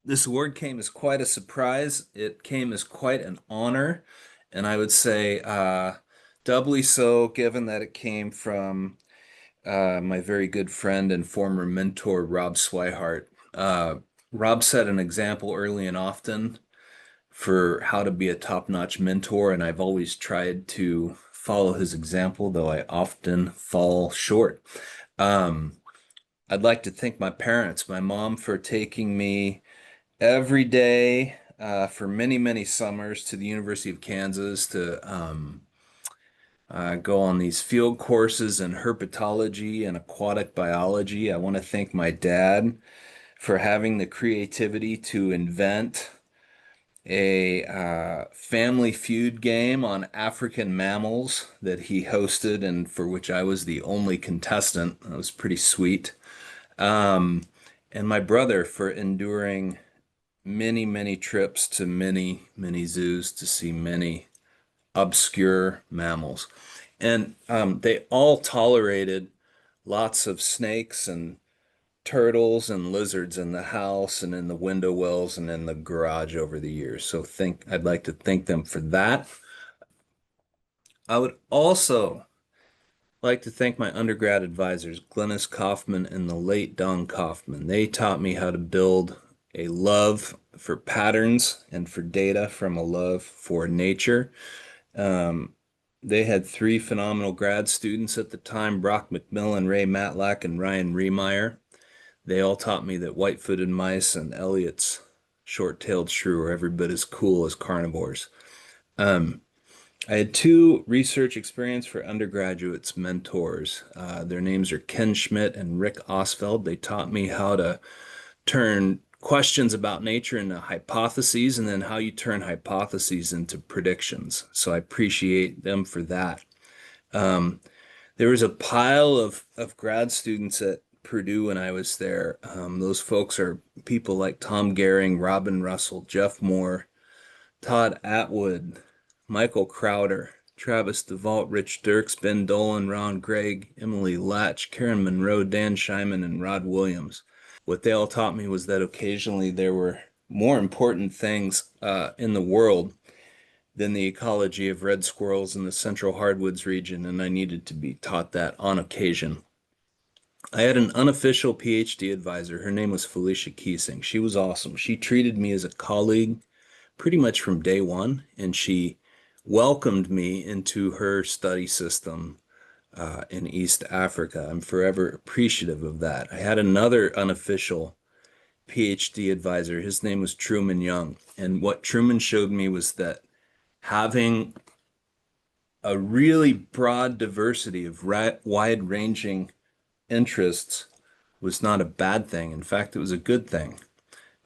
This award came as quite a surprise. It came as quite an honor, and I would say doubly so given that it came from my very good friend and former mentor, Rob Swihart. Rob set an example early and often for how to be a top-notch mentor, and I've always tried to follow his example, though I often fall short. Um, I'd like to thank my parents, my mom for taking me every day for many, many summers to the University of Kansas to go on these field courses in herpetology and aquatic biology. I want to thank my dad for having the creativity to invent a family feud game on African mammals that he hosted and for which I was the only contestant. That was pretty sweet. Um, and my brother for enduring many, many trips to many, many zoos to see many obscure mammals. And they all tolerated lots of snakes and turtles and lizards in the house and in the window wells and in the garage over the years. So I'd like to thank them for that. I would also like to thank my undergrad advisors, Glennis Kaufman and the late Don Kaufman. They taught me how to build a love for patterns and for data from a love for nature. Um, they had three phenomenal grad students at the time, Brock McMillan, Ray Matlack, and Ryan Riemeyer. They all taught me that white-footed mice and Elliott's short-tailed shrew are every bit as cool as carnivores. Um, I had two research experience for undergraduates mentors. Their names are Ken Schmidt and Rick Osfeld. They taught me how to turn questions about nature into hypotheses and then how you turn hypotheses into predictions. So I appreciate them for that. Um, there was a pile of grad students at Purdue when I was there. Those folks are people like Tom Gehring, Robin Russell, Jeff Moore, Todd Atwood, Michael Crowder, Travis DeVault, Rich Dirks, Ben Dolan, Ron Gregg, Emily Latch, Karen Monroe, Dan Scheinman, and Rod Williams. What they all taught me was that occasionally there were more important things in the world than the ecology of red squirrels in the central hardwoods region, and I needed to be taught that on occasion. I had an unofficial PhD advisor. Her name was Felicia Keesing. She was awesome. She treated me as a colleague pretty much from day one, and she welcomed me into her study system in East Africa. I'm forever appreciative of that. I had another unofficial PhD advisor. His name was Truman Young. And what Truman showed me was that having a really broad diversity of wide-ranging interests was not a bad thing. In fact, it was a good thing.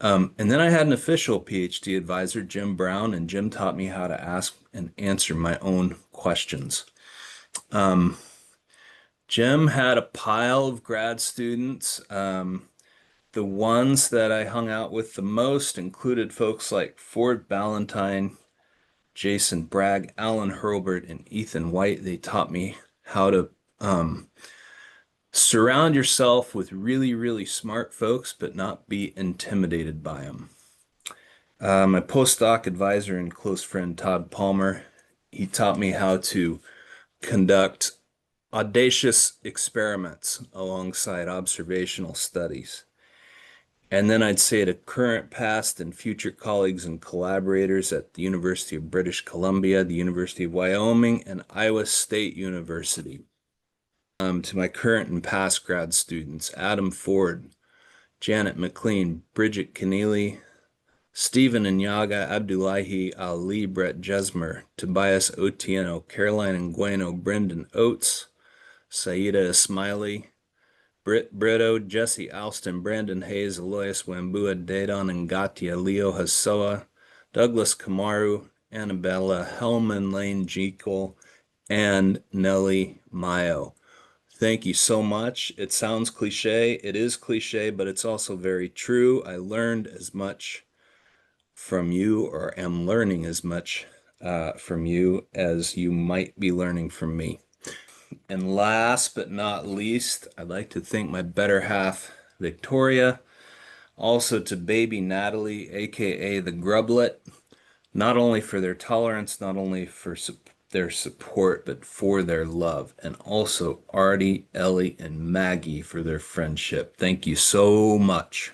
And then I had an official PhD advisor, Jim Brown, and Jim taught me how to ask and answer my own questions. Um, Jim had a pile of grad students. The ones that I hung out with the most included folks like Ford Ballantyne, Jason Bragg, Alan Hurlbert, and Ethan White. They taught me how to surround yourself with really, really smart folks, but not be intimidated by them. My postdoc advisor and close friend, Todd Palmer, he taught me how to conduct audacious experiments alongside observational studies. And then I'd say to current, past, and future colleagues and collaborators at the University of British Columbia, the University of Wyoming, and Iowa State University. To my current and past grad students, Adam Ford, Janet McLean, Bridget Keneally, Stephen Inyaga, Abdullahi Ali, Brett Jesmer, Tobias Otieno, Caroline Ngueno, Brendan Oates, Saida Ismaili, Britt Brito, Jesse Alston, Brandon Hayes, Aloyas Wambua, Dadon Ngatia, Leo Hasoa, Douglas Kamaru, Annabella Hellman, Lane Jekyll, and Nellie Mayo. Thank you so much. It sounds cliche. It is cliche, but it's also very true. I learned as much from you or am learning as much from you as you might be learning from me. And last but not least, I'd like to thank my better half, Victoria. Also to baby Natalie, aka the Grublet, not only for their tolerance, not only for their support, but for their love. And also Artie, Ellie, and Maggie for their friendship. Thank you so much.